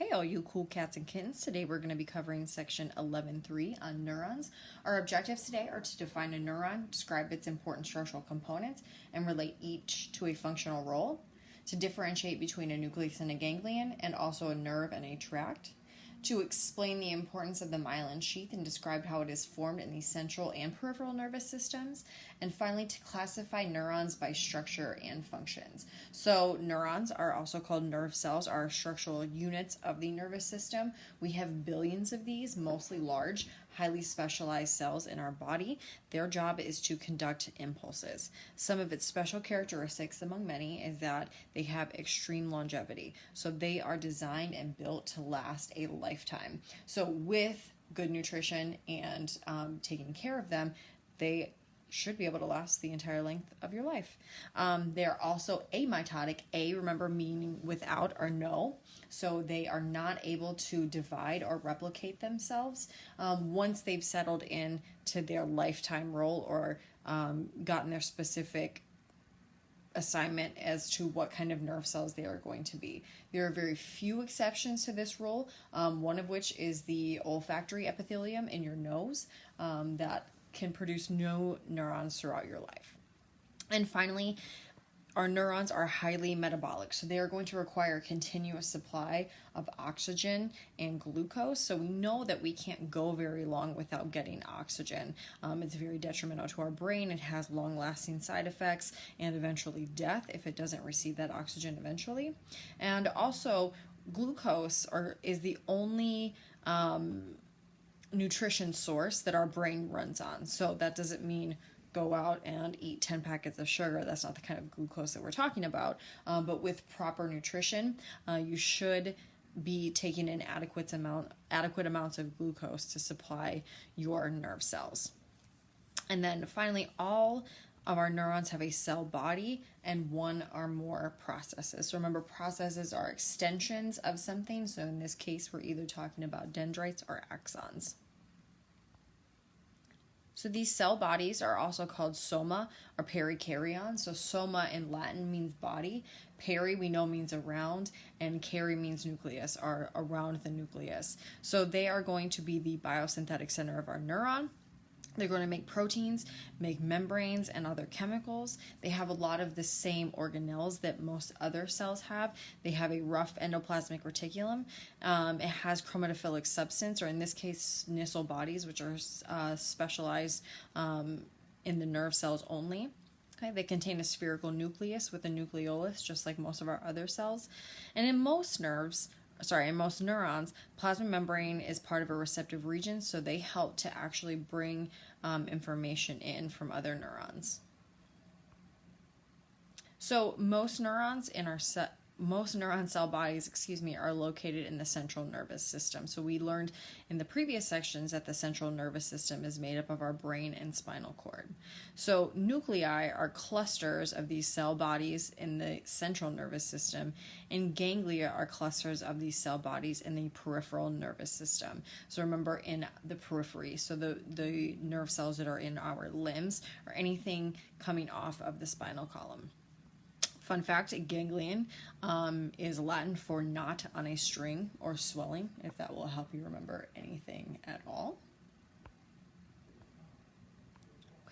Hey all you cool cats and kittens, today we're going to be covering section 11.3 on neurons. Our objectives today are to define a neuron, describe its important structural components, and relate each to a functional role, to differentiate between a nucleus and a ganglion, and also a nerve and a tract, to explain the importance of the myelin sheath and describe how it is formed in the central and peripheral nervous systems, and finally to classify neurons by structure and functions. So neurons are also called nerve cells, are structural units of the nervous system. We have billions of these, mostly large, highly specialized cells in our body. Their job is to conduct impulses. Some of its special characteristics, among many, is that they have extreme longevity. So they are designed and built to last a lifetime. So with good nutrition and taking care of them, they should be able to last the entire length of your life. They're also amitotic. A, remember, meaning without or no. So they are not able to divide or replicate themselves once they've settled in to their lifetime role or gotten their specific assignment as to what kind of nerve cells they are going to be. There are very few exceptions to this rule, one of which is the olfactory epithelium in your nose that can produce no neurons throughout your life. And finally, our neurons are highly metabolic, so they are going to require a continuous supply of oxygen and glucose. So we know that we can't go very long without getting oxygen. It's very detrimental to our brain. It has long-lasting side effects and eventually death if it doesn't receive that oxygen eventually. And also, glucose is the only nutrition source that our brain runs on. So that doesn't mean go out and eat 10 packets of sugar. That's not the kind of glucose that we're talking about. But with proper nutrition, you should be taking in adequate amounts of glucose to supply your nerve cells. And then finally, all of our neurons have a cell body and one or more processes. So remember, processes are extensions of something. So in this case, we're either talking about dendrites or axons. So these cell bodies are also called soma or perikaryon. So soma in Latin means body. Peri we know means around, and kary means nucleus, or around the nucleus. So they are going to be the biosynthetic center of our neuron. They're going to make proteins, make membranes, and other chemicals. They have a lot of the same organelles that most other cells have. They have a rough endoplasmic reticulum. It has chromatophilic substance, or in this case, Nissl bodies, which are specialized in the nerve cells only. Okay, they contain a spherical nucleus with a nucleolus, just like most of our other cells. And in most neurons, plasma membrane is part of a receptive region, so they help to actually bring information in from other neurons. So most neuron cell bodies, are located in the central nervous system. So we learned in the previous sections that the central nervous system is made up of our brain and spinal cord. So nuclei are clusters of these cell bodies in the central nervous system, and ganglia are clusters of these cell bodies in the peripheral nervous system. So remember, in the periphery, so the nerve cells that are in our limbs or anything coming off of the spinal column. Fun fact, ganglion is Latin for knot on a string or swelling, if that will help you remember anything at all.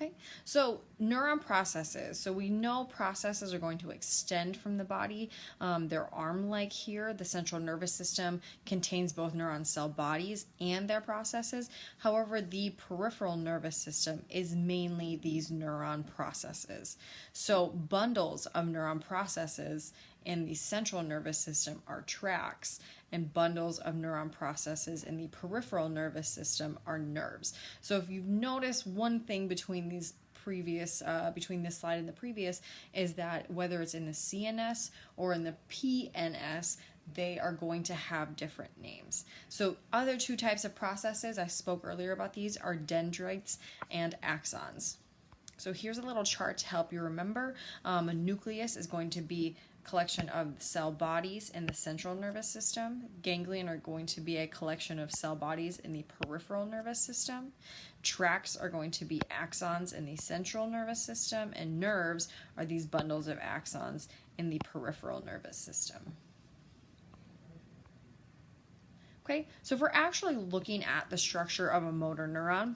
Okay, so neuron processes. So we know processes are going to extend from the body. They're arm-like here. The central nervous system contains both neuron cell bodies and their processes. However, the peripheral nervous system is mainly these neuron processes. So bundles of neuron processes in the central nervous system are tracts, and bundles of neuron processes in the peripheral nervous system are nerves. So if you've noticed, one thing between this slide and the previous is that whether it's in the CNS or in the PNS, they are going to have different names. So other two types of processes, I spoke earlier about these, are dendrites and axons. So here's a little chart to help you remember. A nucleus is going to be collection of cell bodies in the central nervous system. Ganglion are going to be a collection of cell bodies in the peripheral nervous system. Tracts are going to be axons in the central nervous system, and nerves are these bundles of axons in the peripheral nervous system. Okay, so if we're actually looking at the structure of a motor neuron,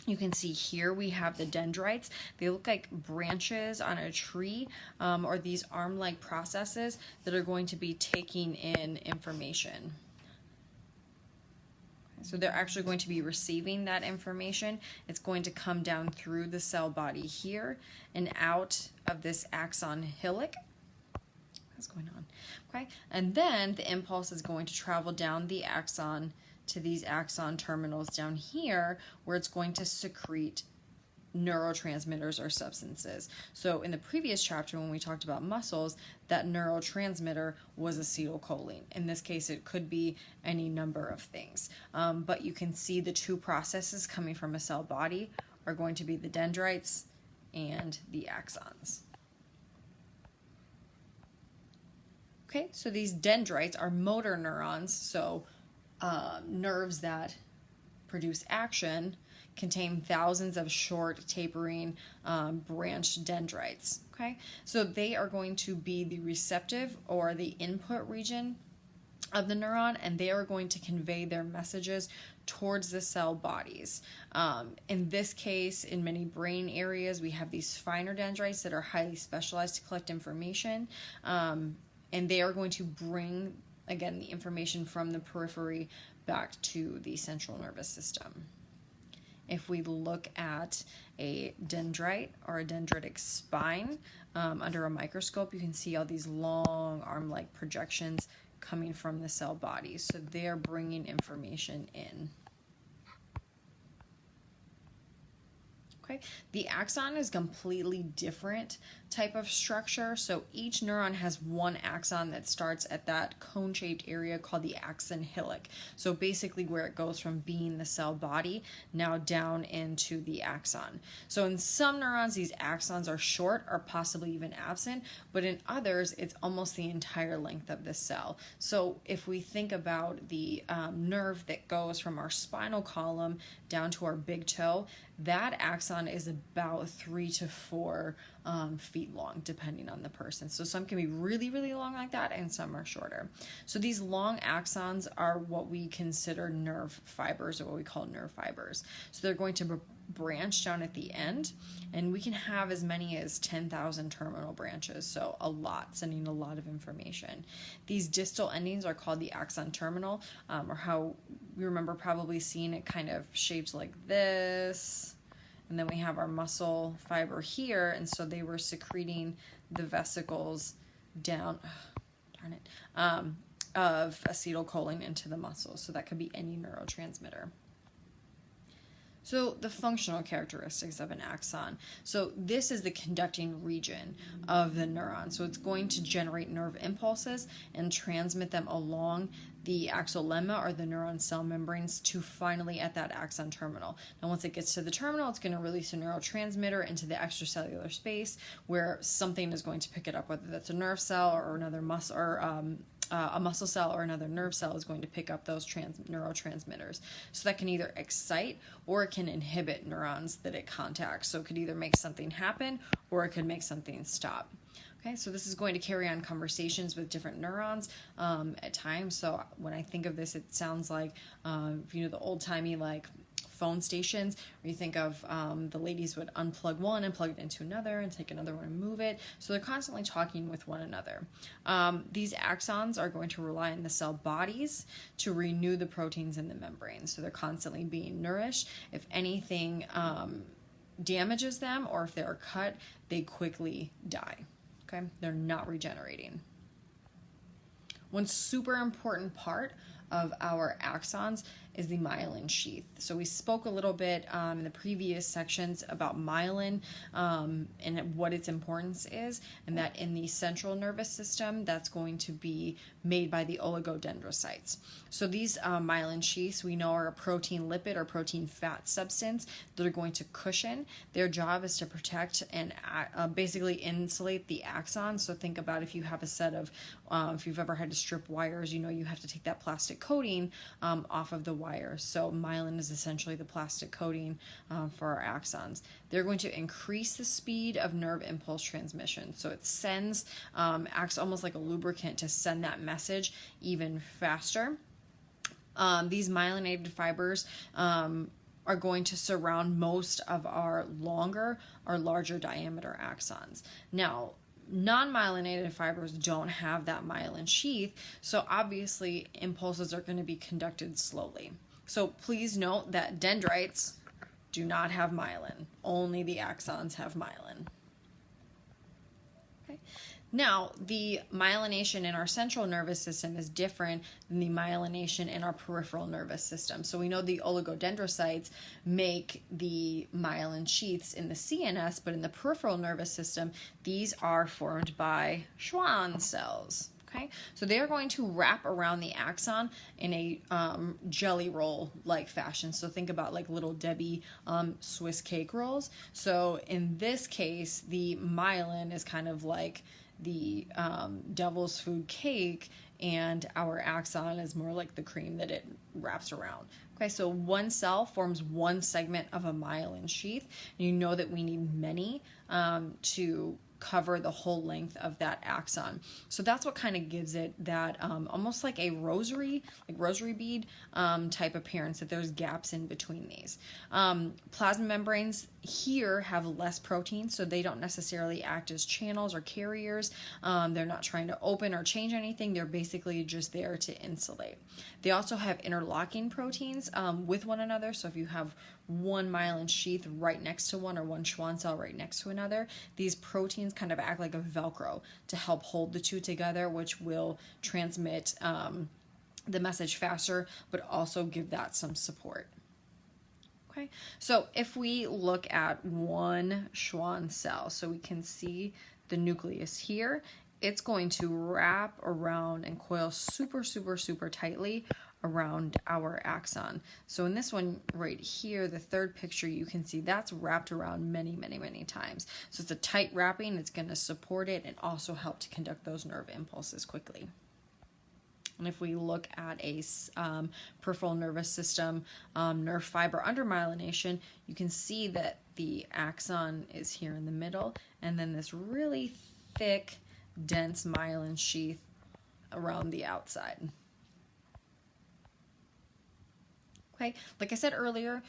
you can see here we have the dendrites. They look like branches on a tree, or these arm-like processes that are going to be taking in information. So they're actually going to be receiving that information. It's going to come down through the cell body here and out of this axon hillock. What's going on? Okay, and then the impulse is going to travel down the axon to these axon terminals down here, where it's going to secrete neurotransmitters or substances. So in the previous chapter, when we talked about muscles, that neurotransmitter was acetylcholine. In this case, it could be any number of things. But you can see the two processes coming from a cell body are going to be the dendrites and the axons. Okay, so these dendrites are motor neurons, so nerves that produce action contain thousands of short, tapering, branched dendrites. Okay, so they are going to be the receptive or the input region of the neuron, and they are going to convey their messages towards the cell bodies. In this case, in many brain areas, we have these finer dendrites that are highly specialized to collect information, and they are going to bring, again, the information from the periphery back to the central nervous system. If we look at a dendrite or a dendritic spine under a microscope, you can see all these long arm-like projections coming from the cell body. So they're bringing information in. Okay, the axon is a completely different type of structure. So each neuron has one axon that starts at that cone-shaped area called the axon hillock. So basically where it goes from being the cell body now down into the axon. So in some neurons, these axons are short or possibly even absent, but in others, it's almost the entire length of the cell. So if we think about the nerve that goes from our spinal column down to our big toe, that axon is about 3 to 4 feet long, depending on the person. So some can be really, really long like that, and some are shorter. So these long axons are what we consider nerve fibers, or what we call nerve fibers. So they're going to branch down at the end, and we can have as many as 10,000 terminal branches, so a lot, sending a lot of information. These distal endings are called the axon terminal, or how we remember probably seeing it kind of shaped like this. And then we have our muscle fiber here, and so they were secreting the vesicles down, of acetylcholine into the muscle. So that could be any neurotransmitter. So the functional characteristics of an axon. So this is the conducting region of the neuron. So it's going to generate nerve impulses and transmit them along the axonal lemma, or the neuron cell membranes, to finally at that axon terminal. Now once it gets to the terminal, it's going to release a neurotransmitter into the extracellular space where something is going to pick it up, whether that's a nerve cell or another muscle, or a muscle cell or another nerve cell is going to pick up those neurotransmitters. So that can either excite or it can inhibit neurons that it contacts. So it could either make something happen or it could make something stop. Okay, so this is going to carry on conversations with different neurons at times. So when I think of this, it sounds like, the old-timey like phone stations, where you think of the ladies would unplug one and plug it into another and take another one and move it. So they're constantly talking with one another. These axons are going to rely on the cell bodies to renew the proteins in the membrane. So they're constantly being nourished. If anything damages them, or if they're cut, they quickly die. Okay, they're not regenerating. One super important part of our axons is the myelin sheath. So we spoke a little bit in the previous sections about myelin and what its importance is, and that in the central nervous system, that's going to be made by the oligodendrocytes. So these myelin sheaths, we know, are a protein lipid or protein fat substance that are going to cushion. Their job is to protect and basically insulate the axon. So think about if you have a set of, if you've ever had to strip wires, you have to take that plastic coating off of the wire. So myelin is essentially the plastic coating for our axons. They're going to increase the speed of nerve impulse transmission. So it sends, acts almost like a lubricant to send that message even faster. These myelinated fibers are going to surround most of our longer or larger diameter axons. Now, non-myelinated fibers don't have that myelin sheath, so obviously impulses are going to be conducted slowly. So please note that dendrites do not have myelin. Only the axons have myelin. Okay. Now, the myelination in our central nervous system is different than the myelination in our peripheral nervous system. So we know the oligodendrocytes make the myelin sheaths in the CNS, but in the peripheral nervous system, these are formed by Schwann cells. Okay, so they are going to wrap around the axon in a jelly roll-like fashion. So think about like little Debbie Swiss cake rolls. So in this case, the myelin is kind of like the devil's food cake, and our axon is more like the cream that it wraps around. Okay, so one cell forms one segment of a myelin sheath. And you know that we need many to cover the whole length of that axon. So that's what kind of gives it that almost like a rosary bead type appearance, that there's gaps in between these. Plasma membranes here have less protein, so they don't necessarily act as channels or carriers. They're not trying to open or change anything. They're basically just there to insulate. They also have interlocking proteins with one another. So if you have one myelin sheath right next to one, or one Schwann cell right next to another, these proteins kind of act like a Velcro to help hold the two together, which will transmit the message faster, but also give that some support. Okay, so if we look at one Schwann cell, so we can see the nucleus here, it's going to wrap around and coil super, super, super tightly around our axon. So in this one right here, the third picture, you can see that's wrapped around many, many, many times. So it's a tight wrapping. It's going to support it and also help to conduct those nerve impulses quickly. And if we look at a peripheral nervous system nerve fiber under myelination, you can see that the axon is here in the middle, and then this really thick, dense myelin sheath around the outside. Okay, like I said earlier,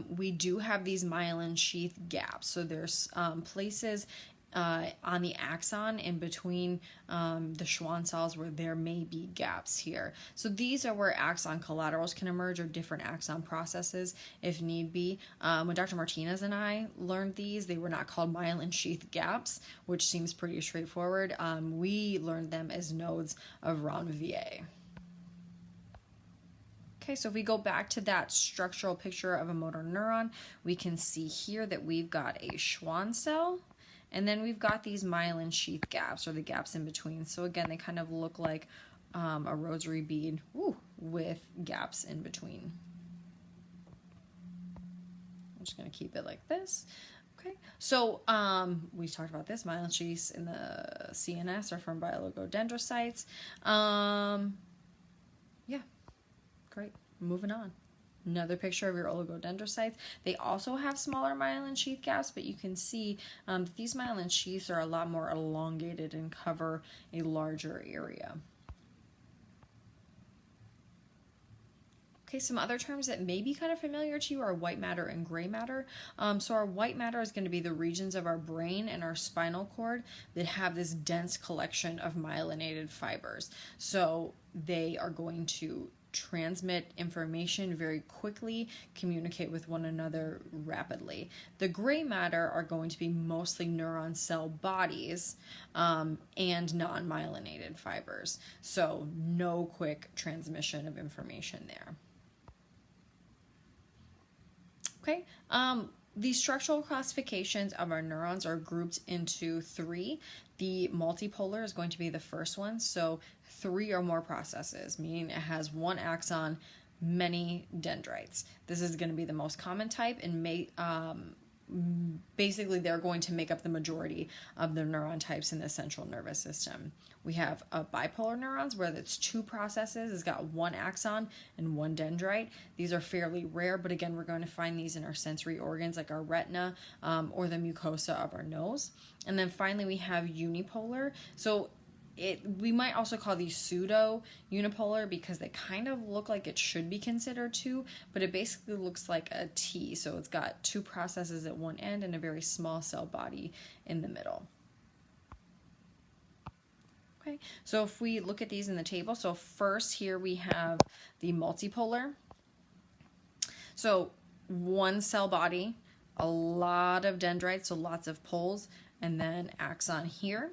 we do have these myelin sheath gaps. So there's places on the axon in between the Schwann cells where there may be gaps here. So these are where axon collaterals can emerge, or different axon processes if need be. When Dr. Martinez and I learned these, they were not called myelin sheath gaps, which seems pretty straightforward. We learned them as nodes of Ranvier. Okay, so if we go back to that structural picture of a motor neuron, we can see here that we've got a Schwann cell, and then we've got these myelin sheath gaps, or the gaps in between. So again, they kind of look like a rosary bead with gaps in between. I'm just going to keep it like this. Okay, so we talked about this. Myelin sheaths in the CNS are formed by oligodendrocytes. Yeah. Great. Moving on. Another picture of your oligodendrocytes. They also have smaller myelin sheath gaps, but you can see that these myelin sheaths are a lot more elongated and cover a larger area. Okay, some other terms that may be kind of familiar to you are white matter and gray matter. So our white matter is going to be the regions of our brain and our spinal cord that have this dense collection of myelinated fibers. So they are going to transmit information very quickly, communicate with one another rapidly. The gray matter are going to be mostly neuron cell bodies and non-myelinated fibers. So no quick transmission of information there. Okay, these structural classifications of our neurons are grouped into three. The multipolar is going to be the first one, so 3 or more processes, meaning it has one axon, many dendrites. This is going to be the most common type, and basically they're going to make up the majority of the neuron types in the central nervous system. We have bipolar neurons where it's 2 processes. It's got one axon and one dendrite. These are fairly rare, but again, we're going to find these in our sensory organs like our retina or the mucosa of our nose. And then finally we have unipolar. So we might also call these pseudo unipolar because they kind of look like it should be considered two, but it basically looks like a T. So it's got two processes at one end and a very small cell body in the middle. Okay, so if we look at these in the table, so first here we have the multipolar. So one cell body, a lot of dendrites, so lots of poles, and then axon here.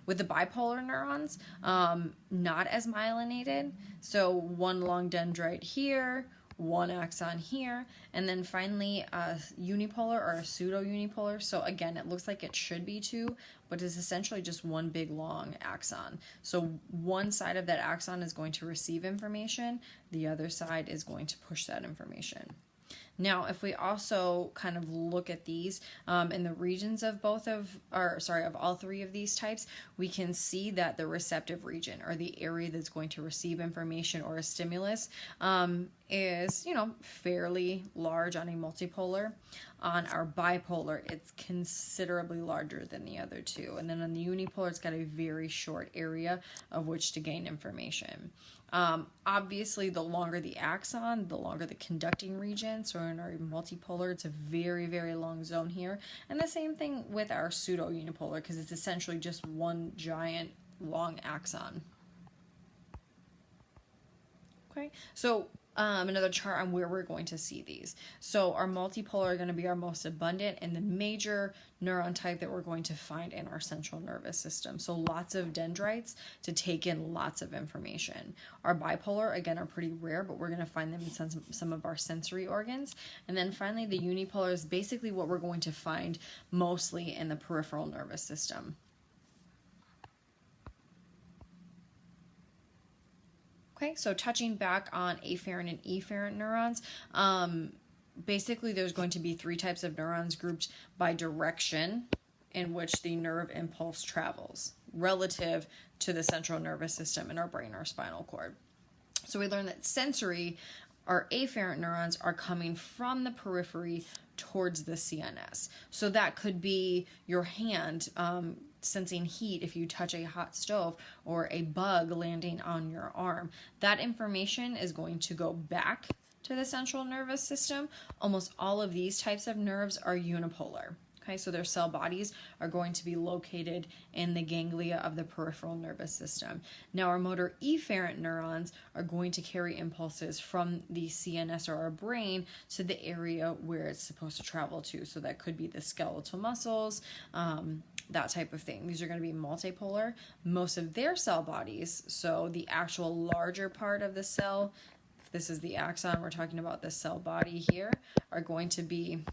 With the bipolar neurons, not as myelinated, so one long dendrite here, one axon here, and then finally a unipolar or a pseudo-unipolar. So again, it looks like it should be two, but it's essentially just one big long axon. So one side of that axon is going to receive information, the other side is going to push that information. Now, if we also kind of look at these in the regions of of all three of these types, we can see that the receptive region, or the area that's going to receive information or a stimulus, is, fairly large on a multipolar. On our bipolar, it's considerably larger than the other two. And then on the unipolar, it's got a very short area of which to gain information. Obviously, the longer the axon, the longer the conducting region. So in our multipolar, it's a very, very long zone here. And the same thing with our pseudo-unipolar, because it's essentially just one giant long axon. Okay, so another chart on where we're going to see these. So our multipolar are going to be our most abundant and the major neuron type that we're going to find in our central nervous system. So lots of dendrites to take in lots of information. Our bipolar, again, are pretty rare, but we're going to find them in some of our sensory organs. And then finally, the unipolar is basically what we're going to find mostly in the peripheral nervous system. Okay, so touching back on afferent and efferent neurons, basically there's going to be three types of neurons grouped by direction in which the nerve impulse travels relative to the central nervous system in our brain or spinal cord. So we learned that sensory, our afferent neurons, are coming from the periphery towards the CNS. So that could be your hand sensing heat if you touch a hot stove, or a bug landing on your arm. That information is going to go back to the central nervous system. Almost all of these types of nerves are unipolar. Okay, so their cell bodies are going to be located in the ganglia of the peripheral nervous system. Now, our motor efferent neurons are going to carry impulses from the CNS or our brain to the area where it's supposed to travel to. So that could be the skeletal muscles, that type of thing. These are going to be multipolar. Most of their cell bodies, so the actual larger part of the cell, if this is the axon, we're talking about the cell body here, are going to be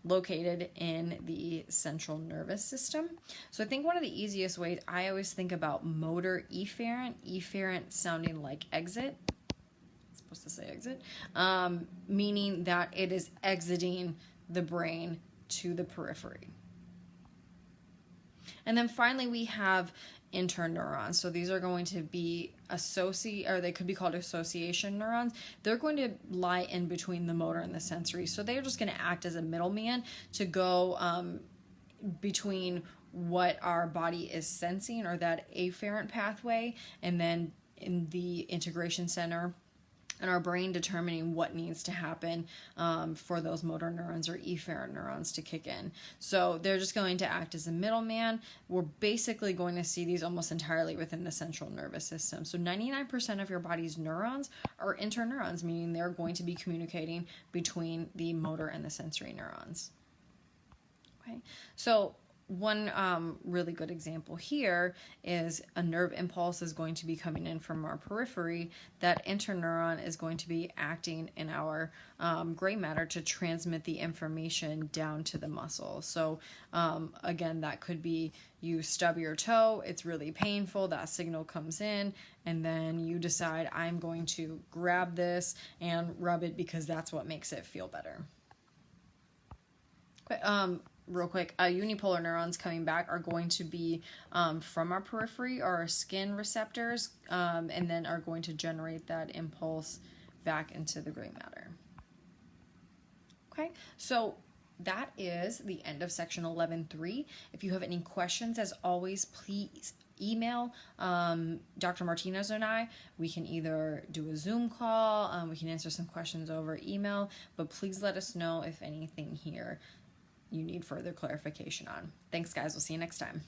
located in the central nervous system. So I think one of the easiest ways, I always think about motor efferent sounding like exit. It's supposed to say exit, meaning that it is exiting the brain to the periphery. And then finally we have interneurons. So these are going to be they could be called association neurons. They're going to lie in between the motor and the sensory. So they're just going to act as a middleman to go between what our body is sensing, or that afferent pathway, and then in the integration center and our brain determining what needs to happen for those motor neurons or efferent neurons to kick in. So they're just going to act as a middleman. We're basically going to see these almost entirely within the central nervous system. So 99% of your body's neurons are interneurons, meaning they're going to be communicating between the motor and the sensory neurons. Okay, so one really good example here is a nerve impulse is going to be coming in from our periphery. That interneuron is going to be acting in our gray matter to transmit the information down to the muscle. So again, that could be you stub your toe, it's really painful, that signal comes in, and then you decide, I'm going to grab this and rub it because that's what makes it feel better. Okay, real quick, unipolar neurons coming back are going to be from our periphery or our skin receptors, and then are going to generate that impulse back into the gray matter. Okay, so that is the end of section 11.3. If you have any questions, as always, please email Dr. Martinez and I. We can either do a Zoom call, we can answer some questions over email, but please let us know if anything here you need further clarification on. Thanks, guys. We'll see you next time.